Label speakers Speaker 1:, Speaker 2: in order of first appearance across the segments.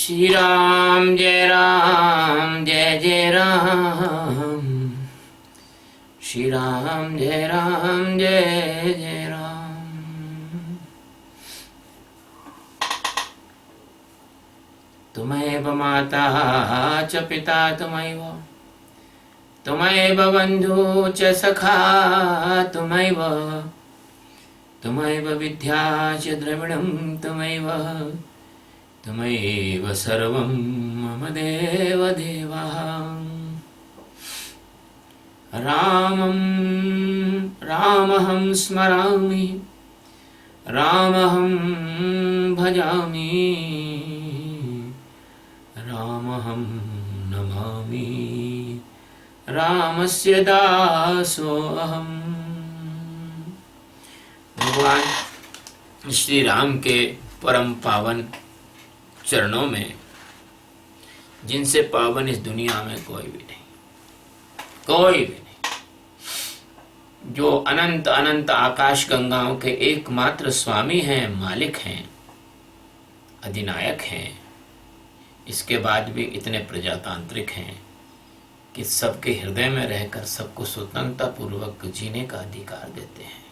Speaker 1: राम जय जय राम। श्री राम जय जय राम। तुमैव माता च पिता तुमैव, तुमैव बन्धु च सखा तुमैव, तुमैव विद्या च द्रविणं तुमैव, तुमैव सर्वं मम देव देवा। रामहं स्मरामि, रामहं भजामि, रामहं नमामि, रामस्य दासोऽहम्। भगवान श्री राम के परम पावन चरणों में, जिनसे पावन इस दुनिया में कोई भी नहीं, कोई भी नहीं, जो अनंत अनंत आकाश गंगाओं के एकमात्र स्वामी हैं, मालिक हैं, अधिनायक हैं, इसके बाद भी इतने प्रजातांत्रिक हैं कि सबके हृदय में रहकर सबको स्वतंत्रता पूर्वक जीने का अधिकार देते हैं।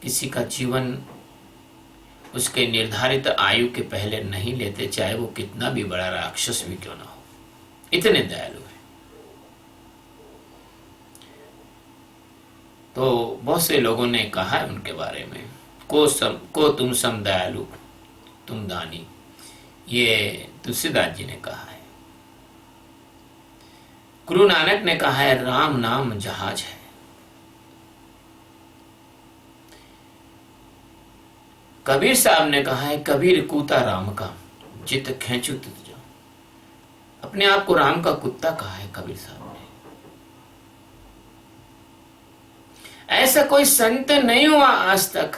Speaker 1: किसी का जीवन उसके निर्धारित आयु के पहले नहीं लेते, चाहे वो कितना भी बड़ा राक्षस भी क्यों ना हो। इतने दयालु हैं। तो बहुत से लोगों ने कहा है उनके बारे में, को तुम सम दयालु तुम दानी। ये तुलसीदास जी ने कहा है। गुरु नानक ने कहा है, राम नाम जहाज है। कबीर साहब ने कहा है, कबीर कूता राम का जित खेचू तित जाऊं। अपने आप को राम का कुत्ता कहा है कबीर साहब ने। ऐसा कोई संत नहीं हुआ आज तक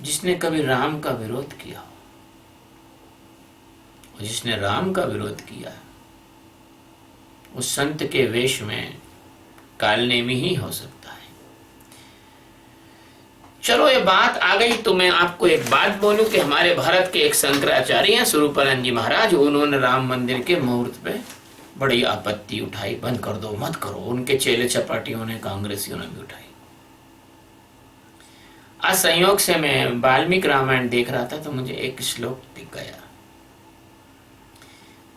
Speaker 1: जिसने कभी राम का विरोध किया हो। और जिसने राम का विरोध किया उस संत के वेश में कालनेमी ही हो सकता है। चलो ये बात आ गई तो मैं आपको एक बात बोलूं कि हमारे भारत के एक शंकराचार्य हैं स्वरूपानंद जी महाराज, उन्होंने राम मंदिर के मुहूर्त पे बड़ी आपत्ति उठाई, बंद कर दो, मत करो। उनके चेले चपाटियों ने, कांग्रेसियों ने भी उठाई। आज संयोग से मैं वाल्मीकि रामायण देख रहा था तो मुझे एक श्लोक दिख गया।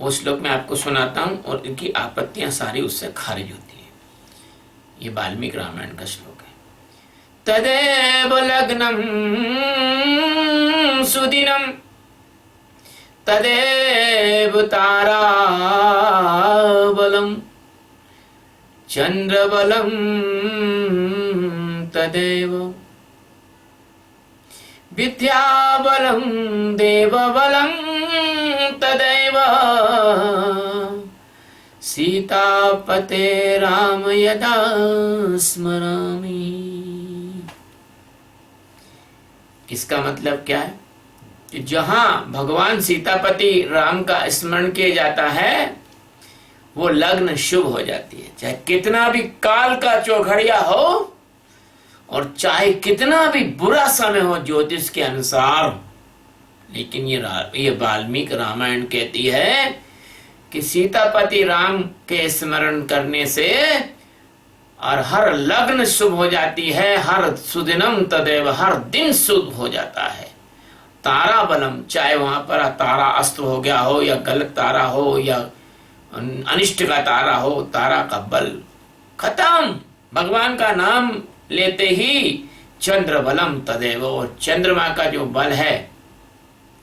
Speaker 1: वो श्लोक मैं आपको सुनाता हूं और इनकी आपत्तियां सारी उससे खारिज होती है। ये वाल्मीकि रामायण का श्लोक है। तदेव लग्नं सुदिनं, तदेव ताराबलं, चंद्रबलं तदेव, विद्याबलं देवबलं तदेव, सीतापते राम यदा स्मरामि। इसका मतलब क्या है कि जहां भगवान सीतापति राम का स्मरण किया जाता है वो लग्न शुभ हो जाती है। चाहे कितना भी काल का चौघड़िया हो और चाहे कितना भी बुरा समय हो ज्योतिष के अनुसार, लेकिन ये वाल्मीकि रामायण कहती है कि सीतापति राम के स्मरण करने से और हर लग्न शुभ हो जाती है, हर सुदिनम तदेव, हर दिन शुभ हो जाता है। तारा बलम, चाहे वहां पर तारा अस्त हो गया हो या गलत तारा हो या अनिष्ट का तारा हो, तारा का बल खत्म। भगवान का नाम लेते ही चंद्र बलम तदेव, और चंद्रमा का जो बल है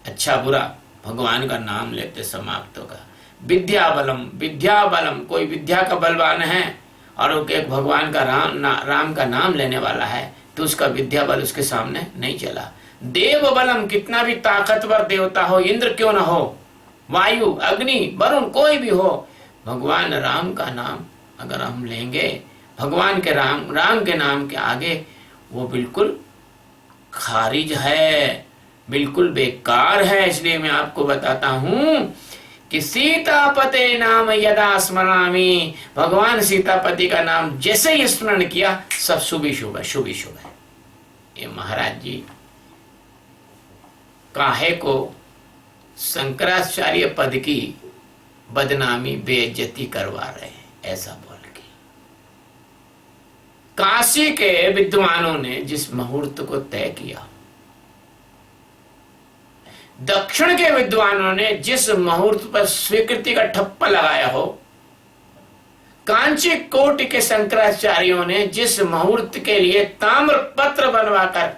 Speaker 1: अच्छा बुरा भगवान का नाम लेते समाप्त होगा। विद्या बलम, विद्या बलम, कोई विद्या का बलवान है और एक भगवान का राम का नाम लेने वाला है तो उसका विद्या बल उसके सामने नहीं चला। देव बलम, कितना भी ताकतवर देवता हो, इंद्र क्यों ना हो, वायु, अग्नि, वरुण, कोई भी हो, भगवान राम का नाम अगर हम लेंगे, भगवान के राम के नाम के आगे वो बिल्कुल खारिज है, बिल्कुल बेकार है। इसलिए मैं आपको बताता हूं कि सीतापते नाम यदा स्मरामि, भगवान सीतापति का नाम जैसे ही स्मरण किया सब शुभ ही शुभ है, शुभ ही शुभ है। ये महाराज जी काहे को शंकराचार्य पद की बदनामी बेइज्जती करवा रहे हैं, ऐसा बोल के। काशी के विद्वानों ने जिस मुहूर्त को तय किया, दक्षिण के विद्वानों ने जिस मुहूर्त पर स्वीकृति का ठप्पा लगाया हो, कांची कोटि के शंकराचार्यों ने जिस मुहूर्त के लिए ताम्र पत्र बनवाकर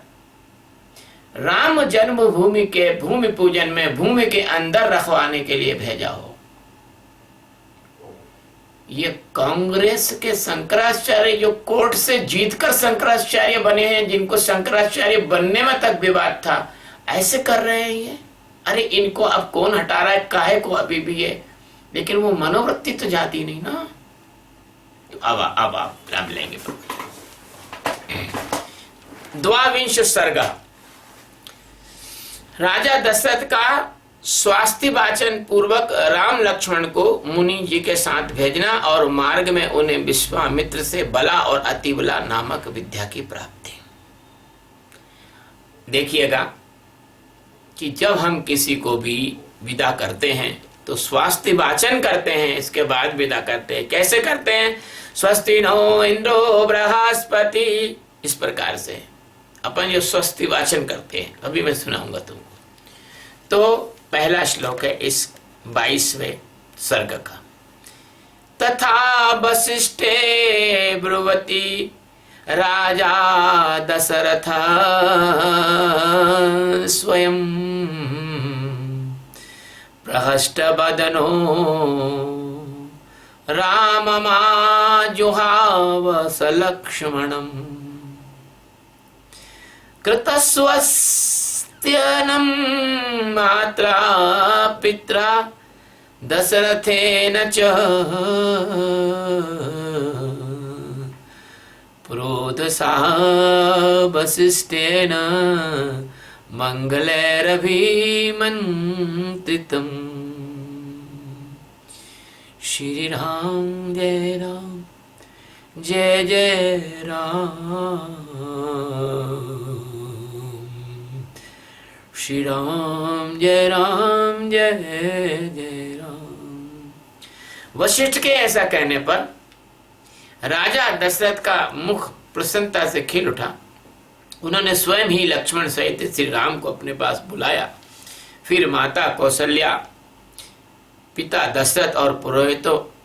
Speaker 1: राम जन्मभूमि के भूमि पूजन में भूमि के अंदर रखवाने के लिए भेजा हो, ये कांग्रेस के शंकराचार्य जो कोर्ट से जीतकर शंकराचार्य बने हैं, जिनको शंकराचार्य बनने में तक विवाद था, ऐसे कर रहे हैं ये। अरे इनको अब कौन हटा रहा है, काहे को अभी भी है, लेकिन वो मनोवृत्ति तो जाती नहीं ना। अब लेंगे। द्वाविंश सर्ग। राजा दशरथ का स्वास्थ्य वाचन पूर्वक राम लक्ष्मण को मुनि जी के साथ भेजना और मार्ग में उन्हें विश्वामित्र से बला और अतिबला नामक विद्या की प्राप्ति। देखिएगा कि जब हम किसी को भी विदा करते हैं तो स्वास्थ्य वाचन करते हैं, इसके बाद विदा करते हैं। कैसे करते हैं? स्वस्ति नो इंद्रो बृहस्पति, इस प्रकार से अपन जो स्वस्ति वाचन करते हैं, अभी मैं सुनाऊंगा तुमको। तो पहला श्लोक है इस 22वें सर्ग का। तथा वसिष्ठे ब्रुवति राजा दशरथ स्वयं प्रहष्ट बदनो राममाजुहाव सलक्ष्मणम् कृतस्वस्त्यनं मात्रा पित्रा दशरथेन च प्रोदसा वसिष्ठेन मंगलैरभिमन्त्रितम्। श्री राम जय राम जय जय राम, श्री राम जय जय राम। वशिष्ठ के ऐसा कहने पर राजा दशरथ का मुख प्रसन्नता से खिल उठा। उन्होंने स्वयं ही लक्ष्मण सहित श्री राम को अपने पास बुलाया। फिर माता कौशल्या, पिता दशरथ और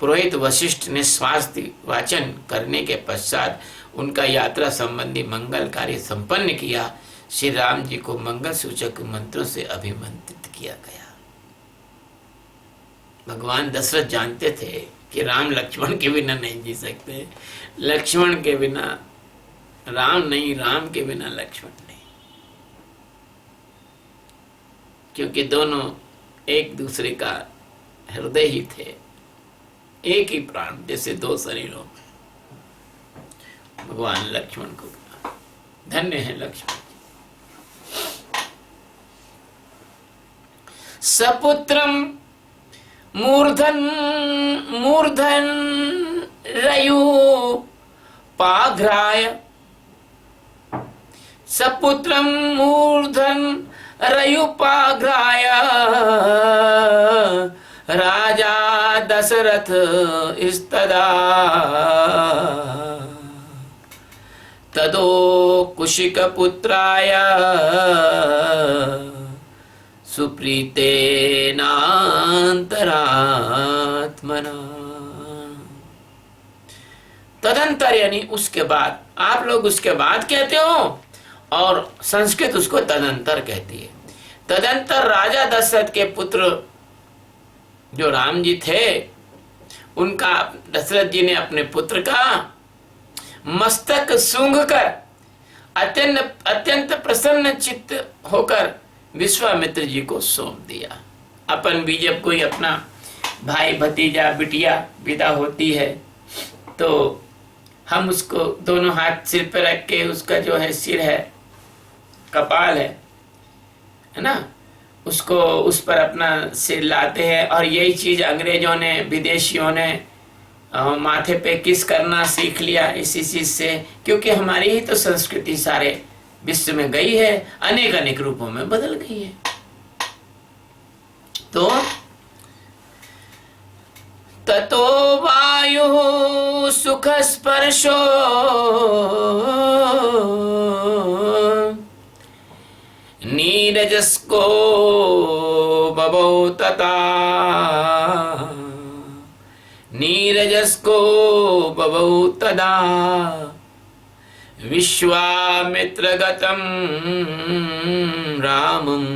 Speaker 1: पुरोहित वशिष्ठ ने स्वास्थ्य वाचन करने के पश्चात उनका यात्रा संबंधी मंगल कार्य संपन्न किया। श्री राम जी को मंगल सूचक मंत्रों से अभिमंत्रित किया गया। भगवान दशरथ जानते थे कि राम लक्ष्मण के बिना नहीं जी सकते, लक्ष्मण के बिना राम नहीं, राम के बिना लक्ष्मण नहीं, क्योंकि दोनों एक दूसरे का हृदय ही थे, एक ही प्राण, जैसे दो शरीरों में। भगवान लक्ष्मण को बुला, धन्य है लक्ष्मण। सपुत्रम मूर्धन रयु पाघ्राय, सपुत्रम मूर्धन रयुपाघ्राय राजा दशरथ इस्तदा तदो कुशिक पुत्राय सुप्रीतेनांतरात्मना। तदंतर यानी उसके बाद, आप लोग उसके बाद कहते हो और संस्कृत उसको तदंतर कहती है। तदंतर राजा दशरथ के पुत्र जो राम जी थे, उनका दशरथ जी ने अपने पुत्र का मस्तक सूंघकर अत्यंत प्रसन्न चित्त होकर विश्वामित्र जी को सौंप दिया। अपन भी जब कोई अपना भाई भतीजा बिटिया विदा होती है तो हम उसको दोनों हाथ सिर पर रख के, उसका जो है सिर है, कपाल है ना, उसको उस पर अपना सिर लाते हैं। और यही चीज अंग्रेजों ने, विदेशियों ने माथे पे किस करना सीख लिया इसी चीज से, क्योंकि हमारी ही तो संस्कृति सारे विश्व में गई है, अनेक अनेक रूपों में बदल गई है। तो ततो वायु सुख स्पर्शो नीरजस्को बभौ तथा नीरजस्को बभौ तदा विश्वामित्रगतं रामं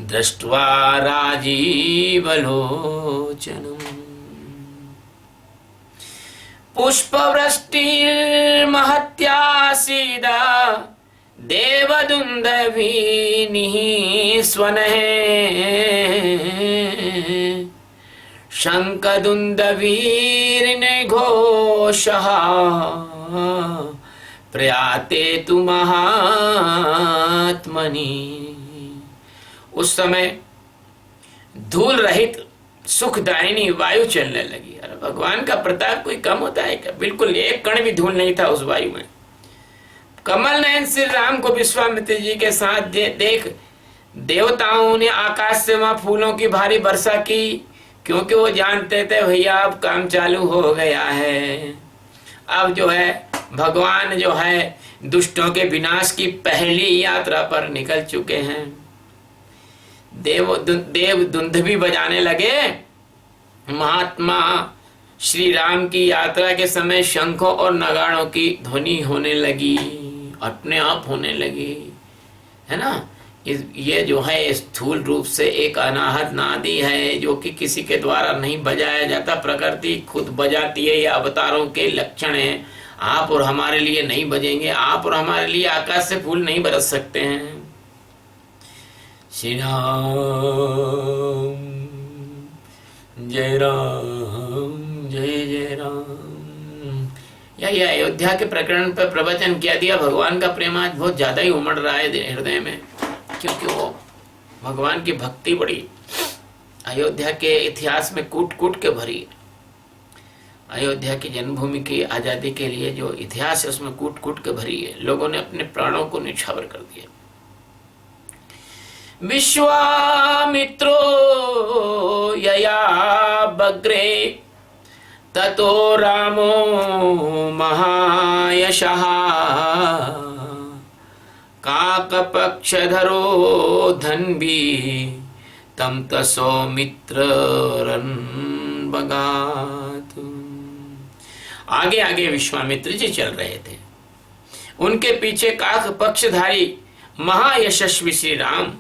Speaker 1: दृष्ट्वा राजीवलोचनम् पुष्पवृष्टिर्महत्यासीदा देवदुन्दुभिः स्वनः शङ्खदुन्दुभिर्निघोषः प्रयाते तु महात्मनि। उस समय धूल रहित सुखदायिनी वायु चलने लगी। अरे भगवान का प्रताप कोई कम होता है क्या? बिल्कुल एक कण भी धूल नहीं था उस वायु में। कमल नयन श्री राम को विश्वामित्र जी के साथ देख देवताओं ने आकाश से वहां फूलों की भारी वर्षा की, क्योंकि वो जानते थे भैया अब काम चालू हो गया है। अब जो है भगवान जो है दुष्टों के विनाश की पहली यात्रा पर निकल चुके हैं। देव दुंदुभि बजाने लगे। महात्मा श्री राम की यात्रा के समय शंखों और नगाड़ों की ध्वनि होने लगी, अपने आप होने लगी, है ना। ये जो है स्थूल रूप से एक अनाहत नादी है जो कि किसी के द्वारा नहीं बजाया जाता, प्रकृति खुद बजाती है। ये अवतारों के लक्षण है। आप और हमारे लिए नहीं बजेंगे, आप और हमारे लिए आकाश से फूल नहीं बरस सकते हैं। श्री राम जय राम जय जय राम। यह अयोध्या के प्रकरण पर प्रवचन किया दिया। भगवान का प्रेम आज बहुत ज्यादा ही उमड़ रहा है हृदय में, क्योंकि वो भगवान की भक्ति बड़ी अयोध्या के इतिहास में कूट कूट के भरी है। अयोध्या की जन्मभूमि की आजादी के लिए जो इतिहास है उसमें कूट कूट के भरी है। लोगों ने अपने प्राणों को निछावर कर दिया। विश्वामित्रो यया बग्रे ततो रामो महायशः काकपक्षधरो धन्वी तम तसो मित्ररन बगात। आगे आगे विश्वामित्र जी चल रहे थे। उनके पीछे काक पक्षधारी महायशस्वी श्री राम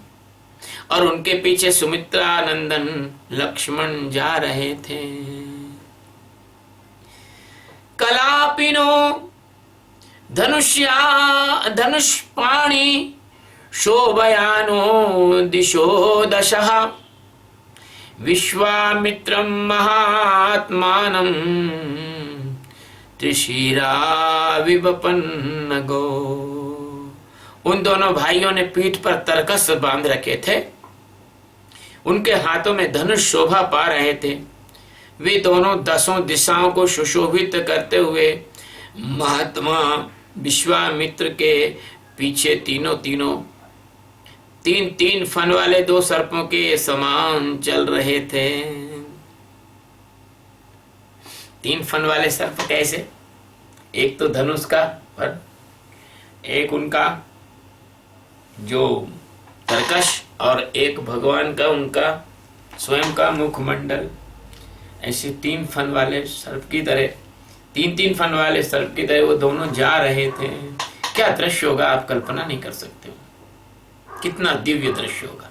Speaker 1: और उनके पीछे सुमित्रा नंदन लक्ष्मण जा रहे थे। कलापिनो धनुष्पाणि शोभयानो दिशो दशः विश्वामित्रं महात्मानं त्रिशिरा विवपन्नगो। उन दोनों भाइयों ने पीठ पर तरकस बांध रखे थे। उनके हाथों में धनुष शोभा पा रहे थे। वे दोनों 10 दिशाओं को सुशोभित करते हुए महात्मा विश्वामित्र के पीछे तीन फन वाले 2 सर्पों के समान चल रहे थे। 3 फन वाले सर्प कैसे? एक तो धनुष का फन, एक उनका जो तरकश, और एक भगवान का उनका स्वयं का मुखमंडल। ऐसे 3 फन वाले सर्प की तरह, 3 फन वाले सर्प की तरह वो दोनों जा रहे थे। क्या दृश्य होगा आप कल्पना नहीं कर सकते हो। कितना दिव्य दृश्य होगा।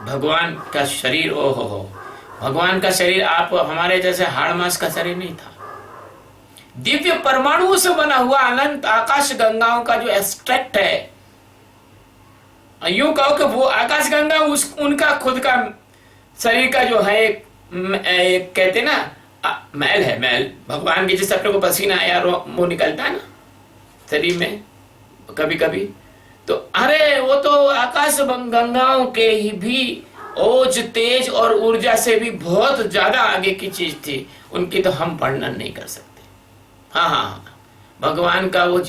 Speaker 1: भगवान का शरीर, ओहो हो, भगवान का शरीर आप हमारे जैसे हाड़ मांस का शरीर नहीं था। दिव्य परमाणुओं से बना हुआ अनंत आकाश गंगाओं का जो एक्सट्रैक्ट है, यूं कहो कि वो आकाश गंगा उनका खुद का शरीर का जो है एक कहते ना मैल है। मैल भगवान की, जिस अपने को पसीना या वो निकलता है ना शरीर में कभी कभी, तो अरे वो तो आकाश गंगाओं के ही भी ओज तेज और ऊर्जा से भी बहुत ज्यादा आगे की चीज थी। उनकी तो हम वर्णन नहीं कर सकते। हाँ, भगवान का वो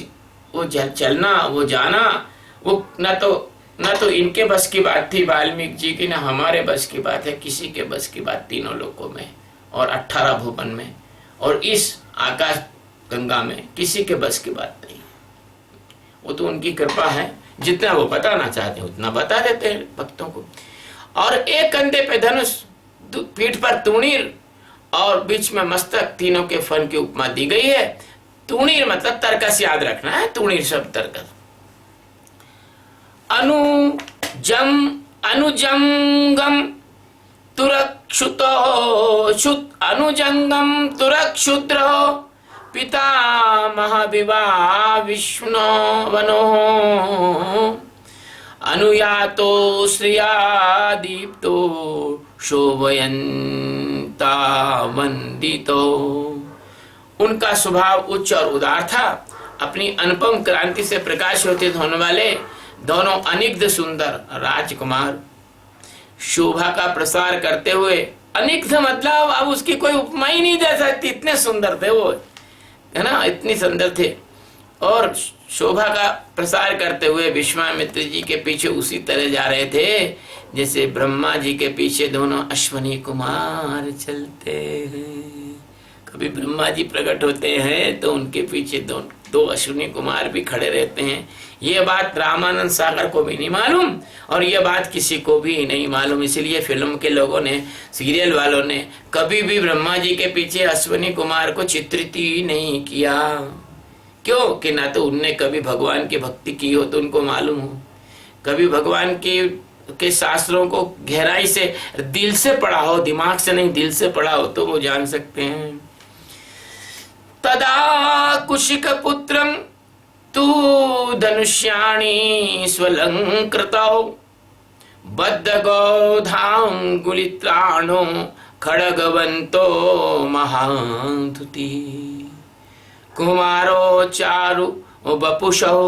Speaker 1: चलना, वो जाना, वो ना तो ना तो इनके बस की बात थी वाल्मीकि जी की, ना हमारे बस की बात है, किसी के बस की बात तीनों लोकों में और 18 भुवन में और इस आकाश गंगा में किसी के बस की बात नहीं। वो तो उनकी कृपा है, जितना वो बताना चाहते हैं उतना बता देते हैं भक्तों को। और एक कंधे पे धनुष, पीठ पर तूणीर और बीच में मस्तक, तीनों के फन की उपमा दी गई है। तूणीर मतलब तरकस, याद रखना है, तूणीर शब्द तरकस। अनुजंगम तुरक्षुद्र पितामह विवाह विष्णु वनो अनुयातो श्रिया दीप्तो शोभयंता वंदितो। उनका स्वभाव उच्च और उदार था। अपनी अनुपम क्रांति से प्रकाशित होने वाले दोनों अनिग्ध सुंदर राजकुमार शोभा का प्रसार करते हुए, अनिग्ध मतलब अब उसकी कोई उपमा ही नहीं दे सकती, इतने सुंदर थे वो, है ना, इतनी सुंदर थे। और शोभा का प्रसार करते हुए विश्वामित्र जी के पीछे उसी तरह जा रहे थे जैसे ब्रह्मा जी के पीछे दोनों अश्वनी कुमार चलते हैं। कभी ब्रह्मा जी प्रकट होते हैं तो उनके पीछे दो अश्विनी कुमार भी खड़े रहते हैं। ये बात रामानंद सागर को भी नहीं मालूम और ये बात किसी को भी नहीं मालूम। इसलिए फिल्म के लोगों ने, सीरियल वालों ने कभी भी ब्रह्मा जी के पीछे अश्विनी कुमार को चित्रित ही नहीं किया। क्यों? कि ना तो उनने कभी भगवान की भक्ति की हो तो उनको मालूम हो, कभी भगवान के शास्त्रों को गहराई से दिल से पढ़ा हो, दिमाग से नहीं दिल से पढ़ा हो तो वो जान सकते हैं। तदा कुशिक पुत्रम तू धनुष्याणी स्वलंकृतौ बद्ध गोधांगुलित्राणो खड़गवंतो महाधुति कुमारो चारु बपुषौ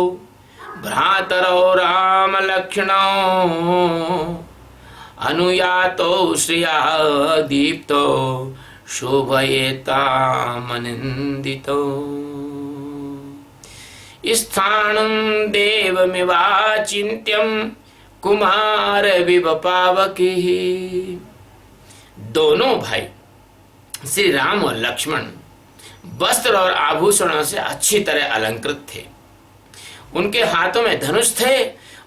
Speaker 1: भ्रातरो राम लक्ष्मणो अनुयातो श्रिया दीप्तो शोभयेतामनिन्दितो स्थानं देवमिवाचिन्त्यं कुमार विवपावकिः। दोनों भाई श्री राम और लक्ष्मण वस्त्र और आभूषणों से अच्छी तरह अलंकृत थे। उनके हाथों में धनुष थे।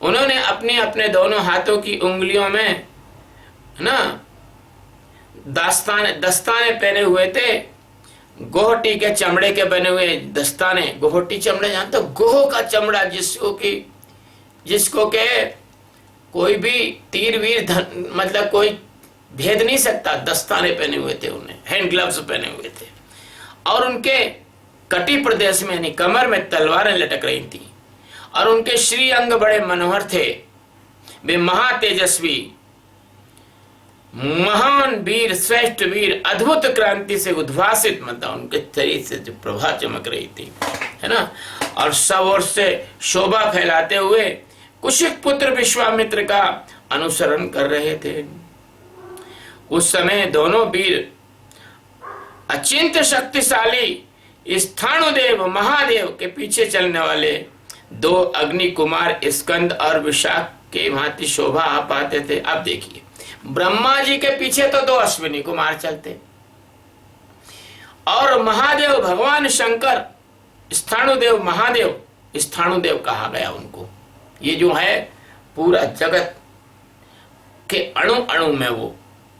Speaker 1: उन्होंने अपने अपने दोनों हाथों की उंगलियों में ना दस्ताने पहने हुए थे। गोहटी के चमड़े के बने हुए दस्ताने, गोहटी चमड़े जानते हो, गोह का चमड़ा जिसको के कोई भी तीर वीर मतलब कोई भेद नहीं सकता, दस्ताने पहने हुए थे। उन्हें हैंड ग्लव्स पहने हुए थे और उनके कटी प्रदेश में यानी कमर में तलवारें लटक रही थी और उनके श्री अंग बड़े मनोहर थे। वे महातेजस्वी, महान वीर, श्रेष्ठ वीर, अद्भुत क्रांति से उद्भासित, मतलब उनके शरीर से जो प्रभा चमक रही थी, है ना, और सब ओर से शोभा फैलाते हुए कुशिक पुत्र विश्वामित्र का अनुसरण कर रहे थे। उस समय दोनों वीर अचिंत्य शक्तिशाली स्थाणुदेव महादेव के पीछे चलने वाले दो अग्नि कुमार स्कंद और विशाख के भांति शोभा आ पाते थे। अब देखिए, ब्रह्मा जी के पीछे तो दो अश्विनी कुमार चलते और महादेव भगवान शंकर, स्थाणुदेव महादेव, स्थाणुदेव कहा गया उनको। ये जो है पूरा जगत के अणु अणु में वो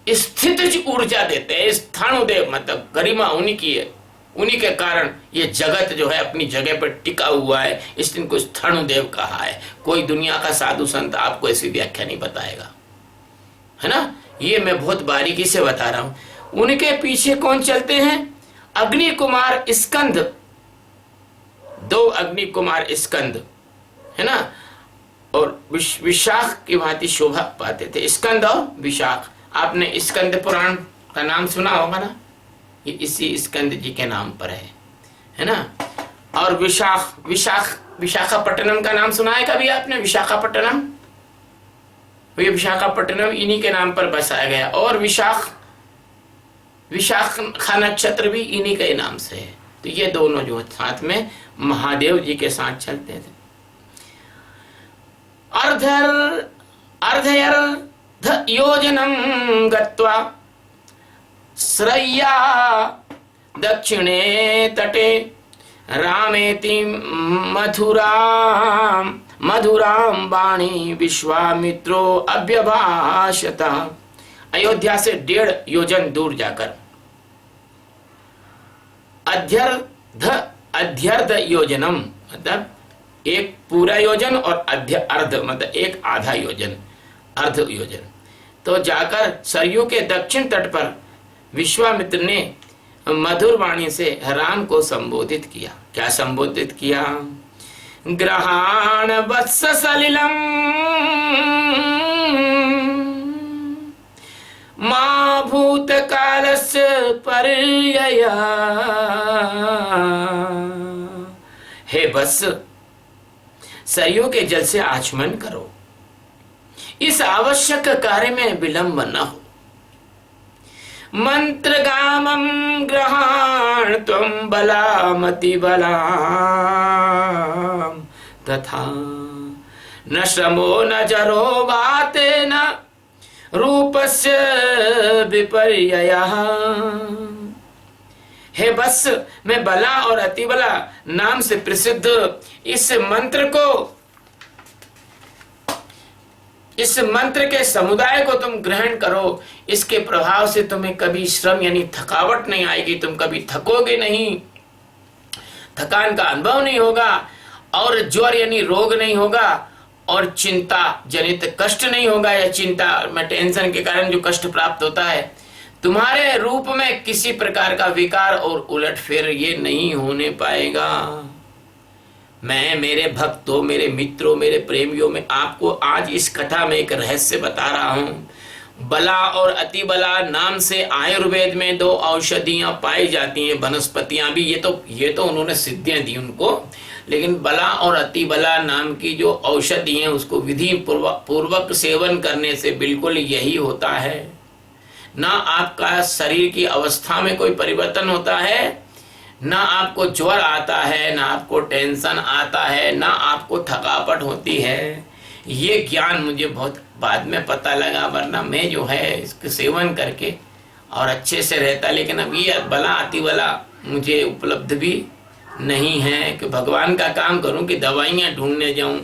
Speaker 1: स्थितिज ऊर्जा देते हैं। स्थाणुदेव मतलब गरिमा उन्हीं की है, उन्हीं के कारण ये जगत जो है अपनी जगह पर टिका हुआ है, इसलिए इनको स्थाणुदेव कहा है। कोई दुनिया का साधु संत आपको ऐसी व्याख्या नहीं बताएगा, है ना। ये मैं बहुत बारीकी से बता रहा हूं। उनके पीछे कौन चलते हैं? अग्नि कुमार स्कंद, दो अग्नि कुमार स्कंद, है ना, और विशाख की भांति शोभा पाते थे। स्कंद और विशाख, आपने स्कंद पुराण का नाम सुना होगा ना, ये इसी स्कंद जी के नाम पर है ना। और विशाखापट्टनम का नाम सुना है कभी आपने? विशाखापट्टनम, ये विशाखापट्टनम इन्हीं के नाम पर बसाया गया और विशाख का नक्षत्र भी इन्हीं के नाम से है। तो ये दोनों जो साथ में महादेव जी के साथ चलते थे। अर्धयर्ध योजनं गत्वा श्रय्या दक्षिणे तटे रामेति मधुरां वाणी विश्वामित्रो अभ्यभाषत। अयोध्या से 1.5 योजन दूर जाकर अध्यर्ध योजनम मतलब एक पूरा योजन और अर्ध मतलब एक आधा योजन, अर्ध योजन। तो जाकर सरयू के दक्षिण तट पर विश्वामित्र ने मधुर वाणी से राम को संबोधित किया। क्या संबोधित किया? ग्रहाण वत्स सलिलम मा भूत कालस्य पर्यया। हे वत्स, सरयू के जल से आचमन करो, इस आवश्यक कार्य में विलंब न हो। मंत्रगामं ग्रहाण त्वं बलामति बलाम तथा न श्रमो न जरो वाते न रूपस्य विपर्ययः। हे बस, मैं बला और अतिबला नाम से प्रसिद्ध इस मंत्र के समुदाय को तुम ग्रहण करो। इसके प्रभाव से तुम्हें कभी श्रम यानी थकावट नहीं आएगी, तुम कभी थकोगे नहीं, थकान का अनुभव नहीं होगा, और ज्वर यानी रोग नहीं होगा, और चिंता जनित कष्ट नहीं होगा, या चिंता में टेंशन के कारण जो कष्ट प्राप्त होता है। तुम्हारे रूप में किसी प्रकार का विकार और उलटफेर ये नहीं होने पाएगा। मैं मेरे भक्तों, मेरे मित्रों, मेरे प्रेमियों में आपको आज इस कथा में एक रहस्य बता रहा हूं। बला और अति बला नाम से आयुर्वेद में 2 औषधियां पाई जाती हैं, वनस्पतियां भी। ये तो उन्होंने सिद्धियां दी उनको, लेकिन बला और अति बला नाम की जो औषधि है उसको विधि पूर्वक सेवन करने से बिल्कुल यही होता है। ना आपका शरीर की अवस्था में कोई परिवर्तन होता है, ना आपको ज्वर आता है, ना आपको टेंशन आता है, ना आपको थकावट होती है। ये ज्ञान मुझे बहुत बाद में पता लगा, वरना मैं जो है इसके सेवन करके और अच्छे से रहता। लेकिन अब ये बला अति बला मुझे उपलब्ध भी नहीं है कि भगवान का काम करूं कि दवाइयां ढूंढने जाऊं,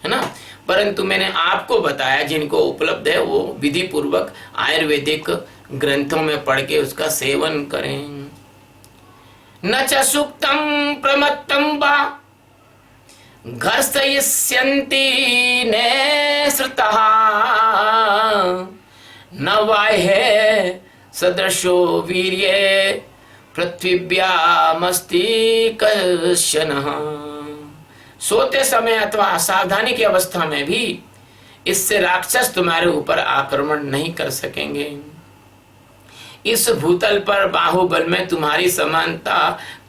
Speaker 1: है ना। परंतु मैंने आपको बताया जिनको उपलब्ध है वो विधि पूर्वक आयुर्वेदिक ग्रंथों में पढ़ के उसका सेवन करें। न च सुक्तं प्रमत्तं वा घर्षयिष्यन्ति नेसृतः न बाह्ये सदृशो वीर्ये पृथ्व्यामस्ति कश्चन। सोते समय अथवा असावधानी की अवस्था में भी इससे राक्षस तुम्हारे ऊपर आक्रमण नहीं कर सकेंगे। इस भूतल पर बाहुबल में तुम्हारी समानता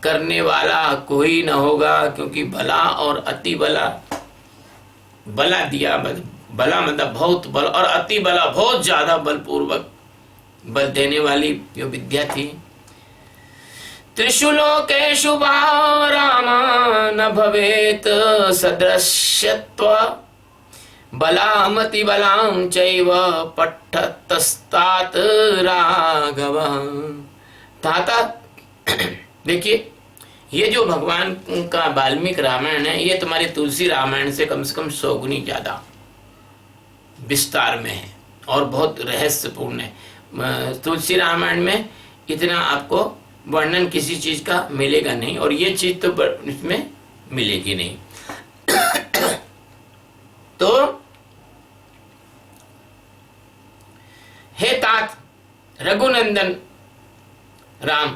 Speaker 1: करने वाला कोई न होगा, क्योंकि बला और अति बला, बला दिया बला मतलब बहुत बल, और अति बला बहुत ज्यादा बलपूर्वक बल देने वाली जो विद्या थी। त्रिषु लोकेषु राम न भवेत सदृश्यत्व बलामति बलाम चैव पठतस्तात राघव। ताता देखिए, ये जो भगवान का वाल्मीकि रामायण है ये तुम्हारी तुलसी रामायण से कम 100 गुनी ज्यादा विस्तार में है और बहुत रहस्यपूर्ण है। तुलसी रामायण में इतना आपको वर्णन किसी चीज का मिलेगा नहीं, और ये चीज तो इसमें मिलेगी नहीं। तो हे तात रघुनंदन राम,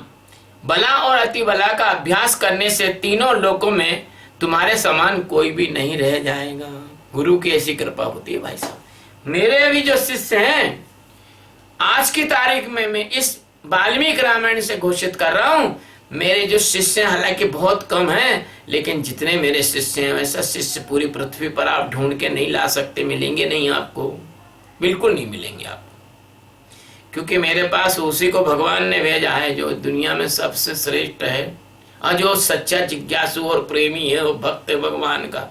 Speaker 1: बला और अति बला का अभ्यास करने से तीनों लोकों में तुम्हारे समान कोई भी नहीं रह जाएगा। गुरु की ऐसी कृपा होती है भाई साहब। मेरे भी जो शिष्य हैं, आज की तारीख में मैं इस वाल्मीकि रामायण से घोषित कर रहा हूं, मेरे जो शिष्य हैं हालांकि बहुत कम हैं, लेकिन जितने मेरे शिष्य हैं वैसा शिष्य पूरी पृथ्वी पर आप ढूंढ के नहीं ला सकते, मिलेंगे नहीं आपको, बिल्कुल नहीं मिलेंगे आपको। क्योंकि मेरे पास उसी को भगवान ने भेजा है जो दुनिया में सबसे श्रेष्ठ है, और जो सच्चा जिज्ञासु और प्रेमी है, वो भक्त है भगवान का,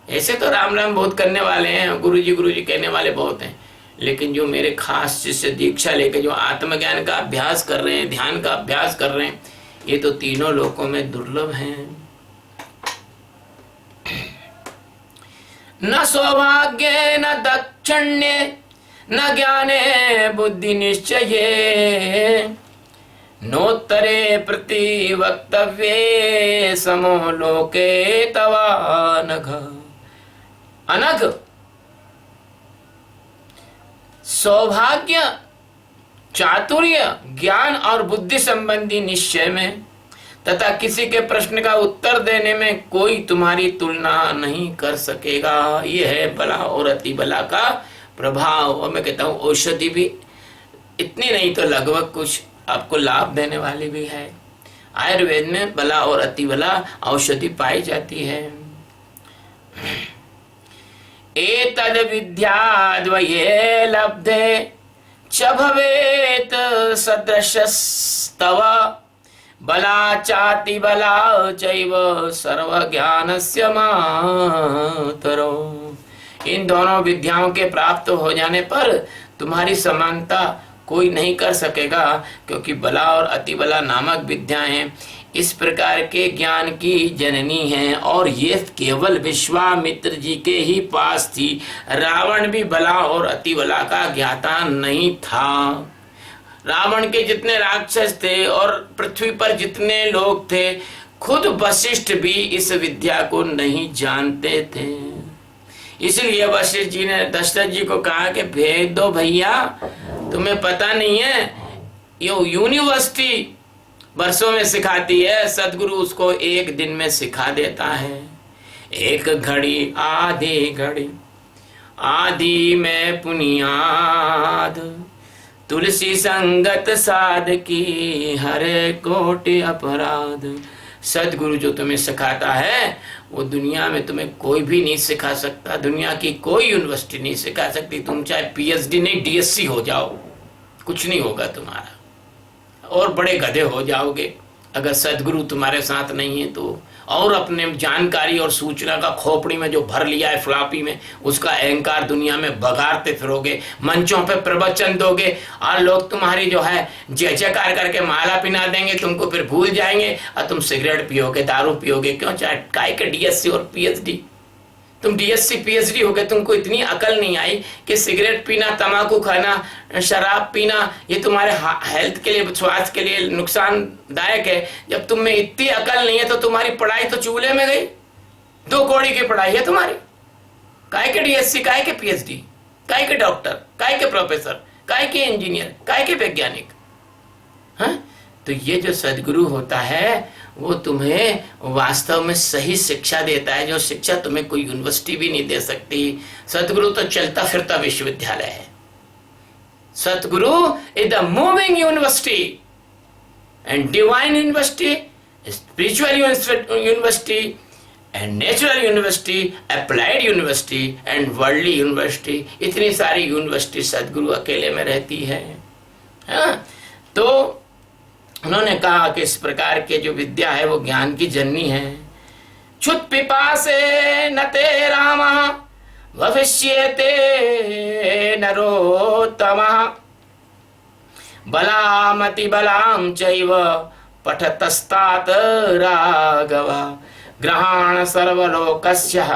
Speaker 1: ऐसे तो राम राम बहुत करने वाले हैं, गुरु जी कहने वाले बहुत हैं, लेकिन जो मेरे खास शिष्य दीक्षा लेके जो आत्मज्ञान का अभ्यास कर रहे हैं, ध्यान का अभ्यास कर रहे हैं, ये तो तीनों लोकों में दुर्लभ हैं। न सौभाग्य न दक्षिण्य न ज्ञाने बुद्धि निश्चये नोत्तरे प्रति वक्तव्ये समो लोके तवानघ। अनघ सौभाग्य, चातुर्य, ज्ञान और बुद्धि संबंधी निश्चय में तथा किसी के प्रश्न का उत्तर देने में कोई तुम्हारी तुलना नहीं कर सकेगा। यह है बला और अति बला का प्रभाव। और मैं कहता हूँ औषधि भी इतनी नहीं तो लगभग कुछ आपको लाभ देने वाली भी है। आयुर्वेद में बला और अति बला औषधि पाई जाती है। एतद विद्याद्वये लब्धे च भवेत सदृशस्तव बला चाति बला चैव सर्वज्ञानस्य मातरो। इन दोनों विद्याओं के प्राप्त हो जाने पर तुम्हारी समानता कोई नहीं कर सकेगा, क्योंकि बला और अति बला नामक विद्याएं इस प्रकार के ज्ञान की जननी हैं और ये केवल विश्वामित्र जी के ही पास थी। रावण भी बला और अति बला का ज्ञाता नहीं था। रावण के जितने राक्षस थे और पृथ्वी पर जितने लोग थे, खुद वशिष्ठ भी इस विद्या को नहीं जानते थे। इसलिए वशिष्ठ जी ने दशरथ जी को कहा कि भेज दो भैया, तुम्हें पता नहीं है ये यूनिवर्सिटी वर्षों में सिखाती है, सदगुरु उसको एक दिन में सिखा देता है। एक घड़ी आधी घड़ी आधी में पुनियाद तुलसी संगत साध की हरे कोटि अपराध। सदगुरु जो तुम्हें सिखाता है वो दुनिया में तुम्हें कोई भी नहीं सिखा सकता, दुनिया की कोई यूनिवर्सिटी नहीं सिखा सकती। तुम चाहे पीएचडी नहीं डीएससी हो जाओ, कुछ नहीं होगा तुम्हारा, और बड़े गधे हो जाओगे अगर सदगुरु तुम्हारे साथ नहीं है तो। और अपने जानकारी और सूचना का खोपड़ी में जो भर लिया है फ्लॉपी में, उसका अहंकार दुनिया में बघारते फिरोगे, मंचों पे प्रवचन दोगे और लोग तुम्हारी जो है जय जयकार करके माला पिना देंगे, तुमको फिर भूल जाएंगे और तुम सिगरेट पियोगे, दारू पियोगे। क्यों? चाहे काय के डीएससी और पीएचडी, तुम डीएससी पीएचडी हो गए, तुमको इतनी अकल नहीं आई कि सिगरेट पीना, तंबाकू खाना, शराब पीना ये तुम्हारे हेल्थ के लिए, स्वास्थ्य के लिए नुकसानदायक है। जब तुम में इतनी अकल नहीं है तो तुम्हारी पढ़ाई तो चूल्हे में गई। 2 कौड़ी की पढ़ाई है तुम्हारी। काय के डीएससी, काय के पीएचडी, काय के डॉक्टर, काय के प्रोफेसर, काय के इंजीनियर, काय के वैज्ञानिक। हाँ, तो ये जो सदगुरु होता है वो तुम्हें वास्तव में सही शिक्षा देता है, जो शिक्षा तुम्हें कोई यूनिवर्सिटी भी नहीं दे सकती। सतगुरु तो चलता फिरता विश्वविद्यालय है। सतगुरु is the moving university and divine university, spiritual university and natural university, applied university and worldly university. इतनी सारी यूनिवर्सिटी सदगुरु अकेले में रहती है। हाँ, तो उन्होंने कहा कि इस प्रकार के जो विद्या है वो ज्ञान की जननी है। क्षुत पिपासे न ते रामा भविष्यते नरोत्तमः बलामति बलाम चैव पठतस्तात राघव ग्रहण सर्वलोकस्य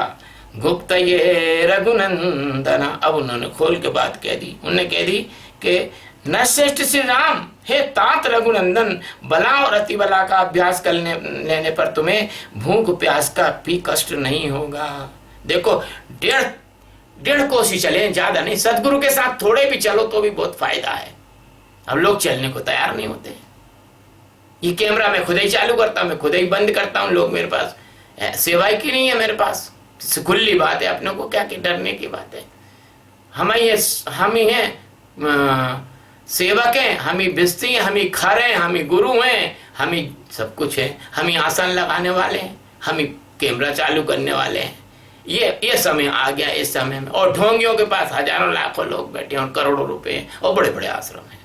Speaker 1: गुप्तये रघुनंदन। अब उन्होंने खोल के बात कह दी। उन्होंने कह दी कि न श्रेष्ठ श्री राम, हे तात रघुनंदन, बला और अति बला का अभ्यास कर लेने पर तुम्हें भूख प्यास का भी कष्ट नहीं होगा। देखो, 1.5 कोस ही चले, ज्यादा नहीं। सदगुरु के साथ थोड़े भी चलो तो भी बहुत फायदा है। अब लोग चलने को तैयार नहीं होते। ये कैमरा मैं खुद ही चालू करता हूं, मैं खुद ही बंद करता हूं। लोग मेरे पास सेवाई की नहीं है, मेरे पास खुली बात है। अपने को क्या डरने की बात है। हम ही हैं सेवक हैं, हम ही बिस्ती हैं, हम ही खर हैं, हम ही गुरु हैं, हम ही सब कुछ है। हम ही आसन लगाने वाले हैं, हम ही कैमरा चालू करने वाले हैं। ये समय आ गया इस समय में। और ढोंगियों के पास हजारों लाखों लोग बैठे हैं और करोड़ों रुपए हैं और बड़े बड़े आश्रम हैं।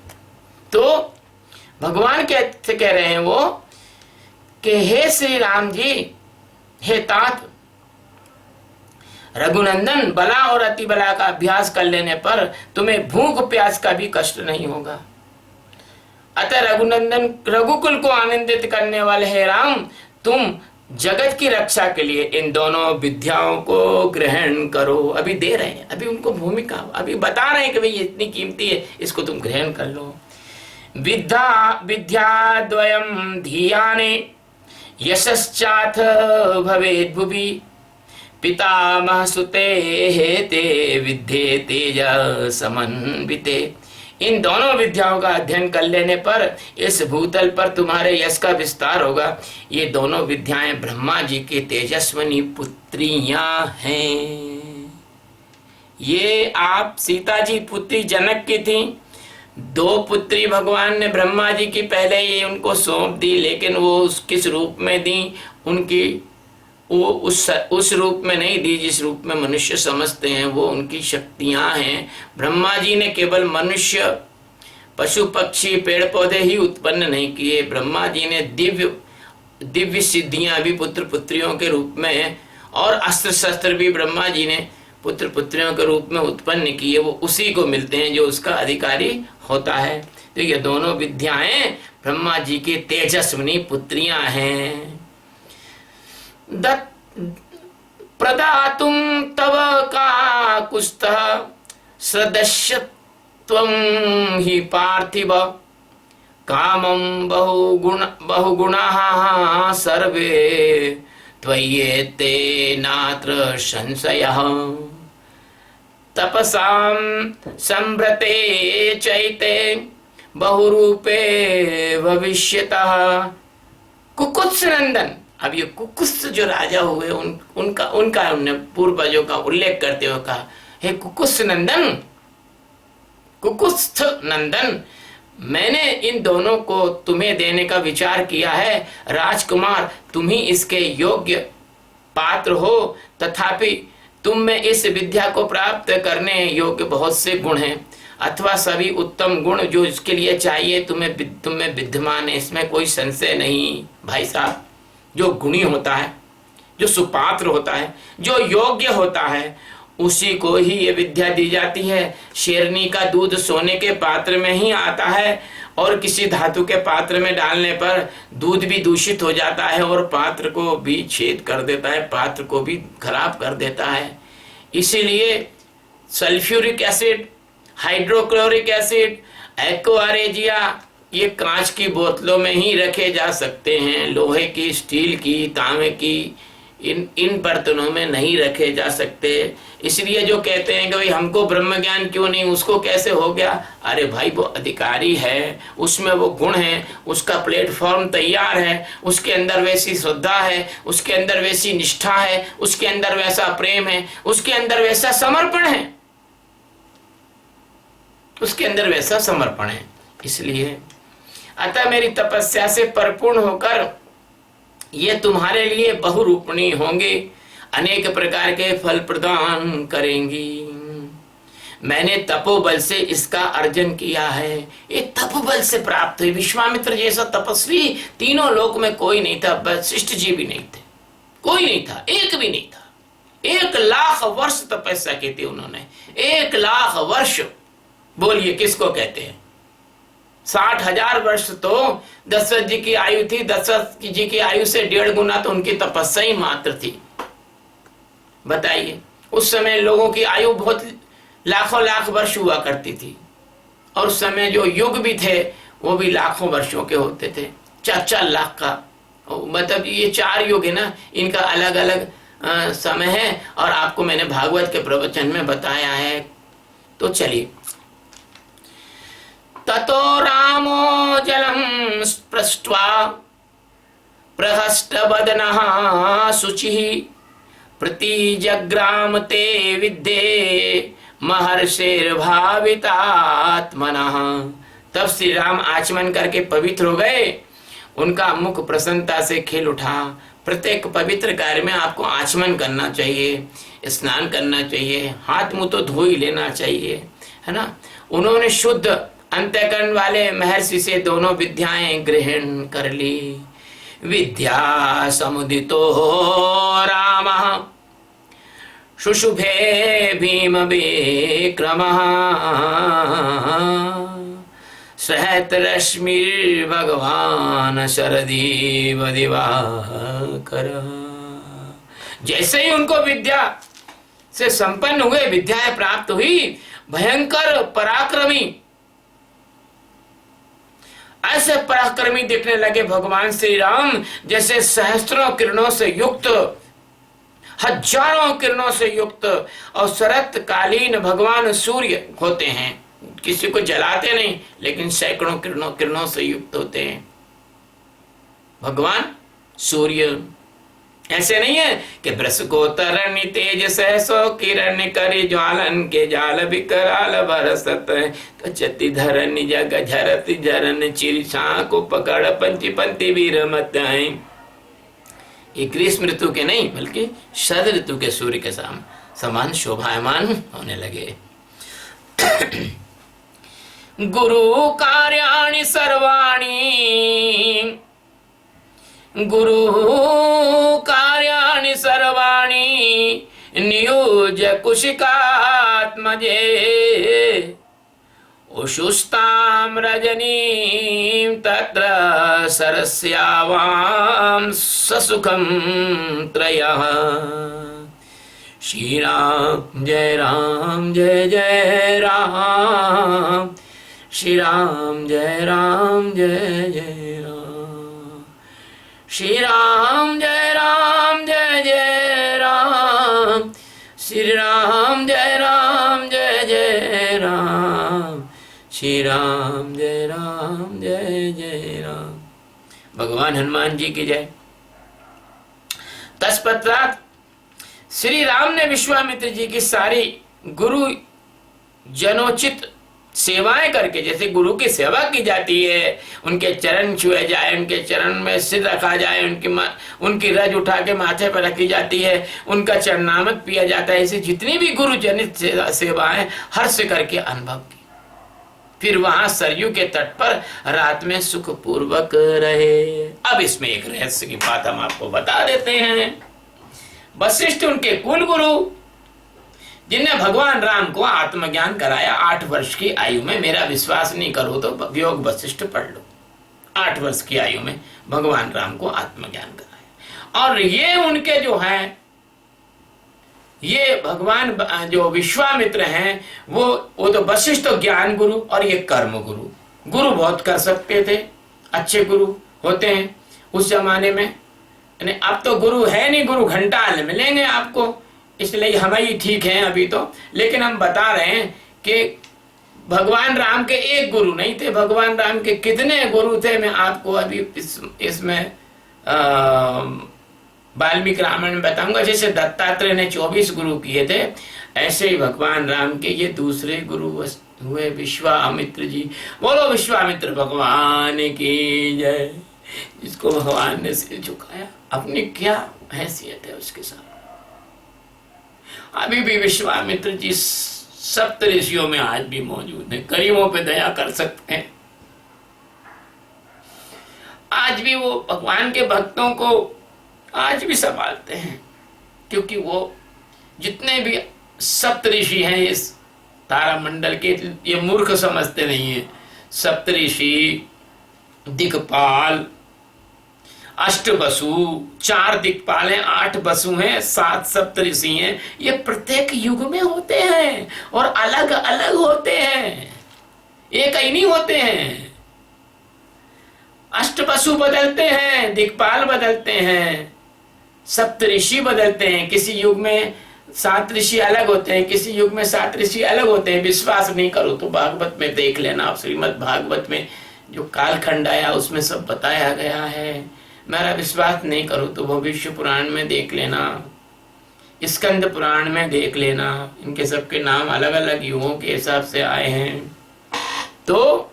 Speaker 1: तो भगवान कैसे कह रहे हैं वो कि हे श्री राम जी, हे तात, रघुनंदन, बला और अति बला का अभ्यास कर लेने पर तुम्हें भूख प्यास का भी कष्ट नहीं होगा। अतः रघुनंदन, रघुकुल को आनंदित करने वाले हे राम, तुम जगत की रक्षा के लिए इन दोनों विद्याओं को ग्रहण करो। अभी दे रहे हैं, अभी उनको भूमिका, अभी बता रहे हैं कि भाई ये इतनी कीमती है, इसको तुम ग्रहण कर लो। विद्या द्वयम धीयाने यशश्चाथ भवेद् भुवि, पितामह सुते ते विद्ये तेज समन्विते। इन दोनों विद्याओं का अध्ययन कर लेने पर इस भूतल पर तुम्हारे यश का विस्तार होगा। ये दोनों विद्याएं ब्रह्मा जी की तेजस्विनी पुत्रियां हैं। ये आप सीता जी पुत्री जनक की थी। 2 पुत्री भगवान ने ब्रह्मा जी की पहले ये उनको सौंप दी, लेकिन वो किस रूप में दी उनकी, वो उस रूप में नहीं दी जिस रूप में मनुष्य समझते हैं। वो उनकी शक्तियां हैं। ब्रह्मा जी ने केवल मनुष्य, पशु पक्षी पेड़ पौधे ही उत्पन्न नहीं किए, ब्रह्मा जी ने दिव्य सिद्धियां भी पुत्र पुत्रियों के रूप में, और अस्त्र शस्त्र भी ब्रह्मा जी ने पुत्र पुत्रियों के रूप में उत्पन्न किए। वो उसी को मिलते हैं जो उसका अधिकारी होता है। तो ये दोनों विद्याएं ब्रह्मा जी की तेजस्विनी पुत्रियां हैं। प्रदातुं तव काकुत्स्थः सदस्यत्वं हि पार्थिव, कामं बहुगुणाः सर्वे त्वय्येते नात्र संशयः। तपसां संभ्रते चैते बहुरूपे भविष्यतः। कुकुत्स नंदन, अब ये कुकुत्स जो राजा हुए उनका उनने पूर्वजों का उल्लेख करते हुए कहा, हे कुकुत्स नंदन, कुकुत्स्थ नंदन, मैंने इन दोनों को तुम्हें देने का विचार किया है। राजकुमार, तुम ही इसके योग्य पात्र हो, तथापि तुम में इस विद्या को प्राप्त करने योग्य बहुत से गुण हैं, अथवा सभी उत्तम गुण जो इसके लिए चाहिए तुम्हें विद्यमान है, इसमें कोई संशय नहीं। भाई साहब, जो गुणी होता है, जो सुपात्र होता है, जो योग्य होता है, उसी को ही ये विद्या दी जाती है। शेरनी का दूध सोने के पात्र में ही आता है, और किसी धातु के पात्र में डालने पर दूध भी दूषित हो जाता है और पात्र को भी छेद कर देता है, पात्र को भी खराब कर देता है। इसीलिए sulphuric acid, hydrochloric acid, aqua regia, ये कांच की बोतलों में ही रखे जा सकते हैं। लोहे की, स्टील की, तांबे की इन बर्तनों में नहीं रखे जा सकते। इसलिए जो कहते हैं कि भाई हमको ब्रह्म ज्ञान क्यों नहीं, उसको कैसे हो गया? अरे भाई, वो अधिकारी है, उसमें वो गुण है, उसका प्लेटफॉर्म तैयार है, उसके अंदर वैसी श्रद्धा है, उसके अंदर वैसी निष्ठा है, उसके अंदर वैसा प्रेम है, उसके अंदर वैसा समर्पण है, उसके अंदर वैसा समर्पण है। इसलिए अतः मेरी तपस्या से परिपूर्ण होकर ये तुम्हारे लिए बहुरूपणी होंगे, अनेक प्रकार के फल प्रदान करेंगी। मैंने तपोबल से इसका अर्जन किया है। ये तपोबल से प्राप्त हुई। विश्वामित्र जैसा तपस्वी तीनों लोक में कोई नहीं था, वशिष्ठ जी भी नहीं थे, कोई नहीं था, एक भी नहीं था। 1 लाख वर्ष तपस्या की थी उन्होंने। 1 लाख वर्ष, बोलिए किसको कहते हैं? 60,000 वर्ष तो दशरथ जी की आयु थी। दशरथ जी की आयु से 1.5 गुना तो उनकी तपस्या ही मात्र थी। बताइए, उस समय लोगों की आयु बहुत लाखों लाख वर्ष हुआ करती थी, और उस समय जो युग भी थे वो भी लाखों वर्षों के होते थे, 4-4 लाख का। मतलब ये 4 युग है ना, इनका अलग अलग समय है, और आपको मैंने भागवत के प्रवचन में बताया है। तो चलिए, ततो रामो जलम स्पृष्ट्वा प्रहष्टवदनः शुचिः प्रतिजग्राम ते विद्ये महर्षिर्भावितात्मनः। तब श्री राम आचमन करके पवित्र हो गए, उनका मुख प्रसन्नता से खिल उठा। प्रत्येक पवित्र कार्य में आपको आचमन करना चाहिए, स्नान करना चाहिए, हाथ मुंह तो धो ही लेना चाहिए, है ना। उन्होंने शुद्ध अंतःकरण वाले महर्षि से दोनों विद्याएं ग्रहण कर ली। विद्या समुदितो रामः शुशुभे भीम विक्रमः सहत रश्मिर्भगवान शरदीव दिवाकर। जैसे ही उनको विद्या से संपन्न हुए, विद्याएं प्राप्त हुई, भयंकर पराक्रमी, ऐसे पराक्रमी दिखने लगे भगवान श्री राम, जैसे सहस्त्रों किरणों से युक्त, हजारों किरणों से युक्त। और शरत कालीन भगवान सूर्य होते हैं, किसी को जलाते नहीं, लेकिन सैकड़ों किरणों से युक्त होते हैं भगवान सूर्य। ऐसे नहीं है कि ब्रस को तरणी तेज सहसो किरण करी ज्वालन के जाल विकराल बरसत, तो चति धरन जग झरत झरन चिरछा को पकड़ पंची पंती वीर मत आए। ये ग्रीष्म ऋतु के नहीं, बल्कि शरद ऋतु के सूर्य के समान शोभायमान होने लगे। गुरु कार्याणि सर्वाणि, गुरु कार्याणि सर्वाणि नियोज्य कुशिकात्मजे, उषुस्तां रजनीं तत्र सरस्यावां ससुखं त्रयः। श्री राम जय जय राम, श्री राम जय जय राम, श्री राम जय जय राम, श्री राम जय जय राम, श्री राम जय राम। भगवान हनुमान जी की जय। तत्पश्चात श्री राम ने विश्वामित्र जी की सारी गुरु जनोचित सेवाएं करके, जैसे गुरु की सेवा की जाती है, उनके चरण छुए जाए, उनके चरण में सिर रखा जाए, उनकी रज उठा के माथे पर रखी जाती है, उनका चरणामृत पिया जाता है, ऐसी जितनी भी गुरु जनित सेवाएं हर्ष करके अनुभव की। फिर वहां सरयू के तट पर रात में सुख पूर्वक रहे। अब इसमें एक रहस्य की बात हम आपको बता देते हैं। वशिष्ठ उनके कुल गुरु, जिनने भगवान राम को आत्मज्ञान कराया 8 वर्ष की आयु में। मेरा विश्वास नहीं करो तो योग वशिष्ठ पढ़ लो। 8 वर्ष की आयु में भगवान राम को आत्मज्ञान कराया। और ये उनके जो हैं, ये भगवान जो विश्वामित्र हैं, वो तो वशिष्ठ तो ज्ञान गुरु और ये कर्म गुरु। गुरु बहुत कर सकते थे, अच्छे गुरु होते हैं उस जमाने में। अब तो गुरु है नहीं, गुरु घंटाल मिलेंगे आपको, इसलिए हम ही ठीक हैं अभी तो। लेकिन हम बता रहे हैं कि भगवान राम के एक गुरु नहीं थे, भगवान राम के कितने गुरु थे, मैं आपको अभी इसमें वाल्मीकि रामायण में बताऊंगा। जैसे दत्तात्रेय ने 24 गुरु किए थे, ऐसे ही भगवान राम के ये दूसरे गुरु हुए विश्वामित्र जी। बोलो विश्वामित्र भगवान की जय। जिसको भगवान ने सिर झुकाया, अपनी क्या हैसियत है उसके साथ। अभी भी विश्वामित्र जी सप्त ऋषियों में आज भी मौजूद है, गरीबों पे दया कर सकते हैं। आज भी वो भगवान के भक्तों को आज भी संभालते हैं, क्योंकि वो जितने भी सप्त ऋषि हैं इस तारामंडल के, ये मूर्ख समझते नहीं है। सप्त ऋषि, दिक्पाल, अष्ट वसु, 4 दिक्पाल हैं, 8 वसु हैं, 7 सप्तऋषि हैं। ये प्रत्येक युग में होते हैं और अलग अलग होते हैं, एक ही नहीं होते हैं। अष्ट वसु बदलते हैं, दिक्पाल बदलते हैं, सप्तऋषि बदलते हैं। किसी युग में 7 ऋषि अलग होते हैं, किसी युग में 7 ऋषि अलग होते हैं। विश्वास नहीं करो तो भागवत में देख लेना आप। श्रीमद् भागवत में जो कालखंड आया उसमें सब बताया गया है। मेरा विश्वास नहीं करो तो भविष्य पुराण में देख लेना, स्कंद पुराण में देख लेना। इनके सबके नाम अलग अलग युगों के हिसाब से आए हैं। तो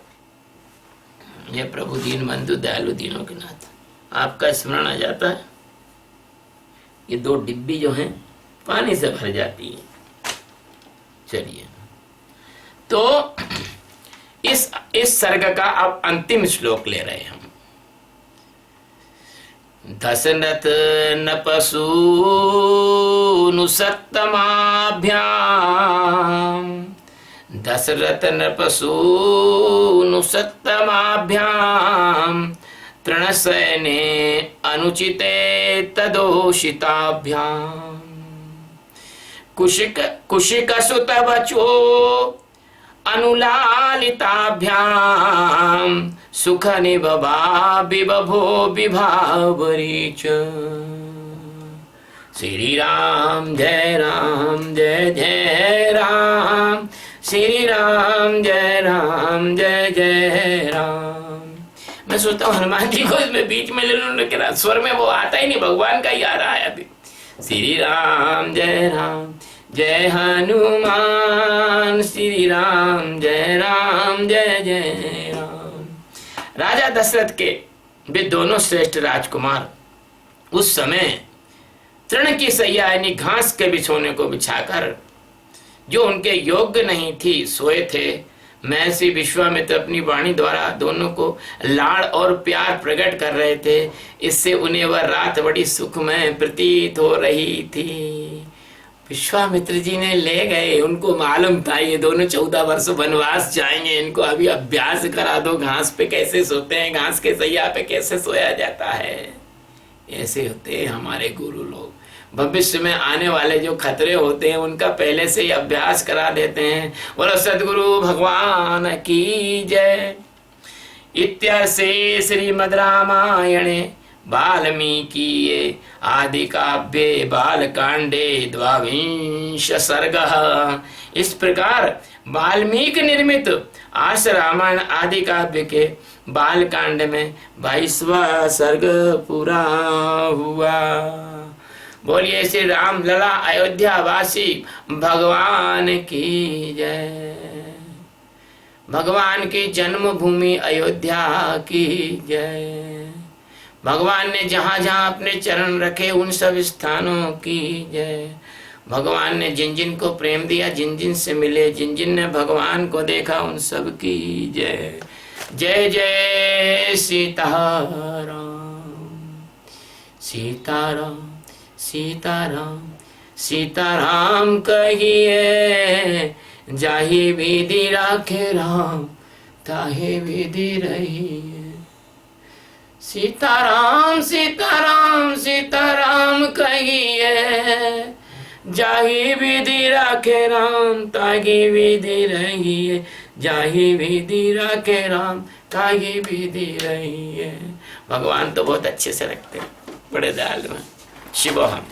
Speaker 1: ये प्रभु दीन बंधु दयालु दीनों के नाथ, आपका स्मरण आ जाता है। ये 2 डिब्बी जो हैं पानी से भर जाती है। चलिए, तो इस सर्ग का अब अंतिम श्लोक ले रहे हैं हम। दशरथ नपसूनुसत्तमाभ्याम, दशरथ नपसूनुसत्तमाभ्याम, तृणशयने अनुचिते तदोषिताभ्याम, कुशिकसुतवचो अनुलालिताभ्याम, सुख निबभा बिबभो विभावरी च। श्री राम जय जय राम, श्री राम जय जय राम। मैं सोचता हूँ हनुमान जी को इसमें बीच में ले लूं, लेकिन स्वर में वो आता ही नहीं, भगवान का ही आ रहा है अभी। श्री राम जय हनुमान, श्री राम जय जय राम। राजा दशरथ के वे दोनों श्रेष्ठ राजकुमार उस समय तृण की सैया यानी घास के बिछोने को बिछाकर, जो उनके योग्य नहीं थी, सोए थे। महर्षि विश्वामित्र अपनी वाणी द्वारा दोनों को लाड़ और प्यार प्रकट कर रहे थे। इससे उन्हें वह रात बड़ी सुखमय प्रतीत हो रही थी। विश्वामित्र जी ने ले गए, उनको मालूम था ये दोनों 14 वर्ष वनवास जाएंगे, इनको अभी अभ्यास करा दो, घास पे कैसे सोते हैं, घास के सैया पे कैसे सोया जाता है। ऐसे होते हैं हमारे गुरु लोग। भविष्य में आने वाले जो खतरे होते हैं उनका पहले से ही अभ्यास करा देते हैं। बोलो सद्गुरु भगवान की जय। इत्यर्थे श्रीमद् रामायणे वाल्मीकिये आदि काव्ये बालकांडे द्वाविंश सर्गः। इस प्रकार वाल्मीकि निर्मित आर्ष रामायण आदि काव्य के बालकांड में 22वां सर्ग पूरा हुआ। बोलिए श्री राम लला अयोध्या वासी भगवान की जय। भगवान की जन्मभूमि अयोध्या की जय। भगवान ने जहाँ जहाँ अपने चरण रखे उन सब स्थानों की जय। भगवान ने जिन जिन को प्रेम दिया, जिन जिन से मिले, जिन जिन ने भगवान को देखा, उन सब की जय। जय जय सीताराम, सीताराम सीताराम, सीताराम कहिए, जाहि विधि राखे राम, ताहि विधि रहिए। सीताराम सीताराम सीताराम कहिए, जाहि विधि राखे राम, ताहि विधि रहिए। जाहि विधि राखे राम, ताहि विधि रहिए। भगवान तो बहुत अच्छे से रखते हैं, बड़े दयालु हैं। शिवोहम।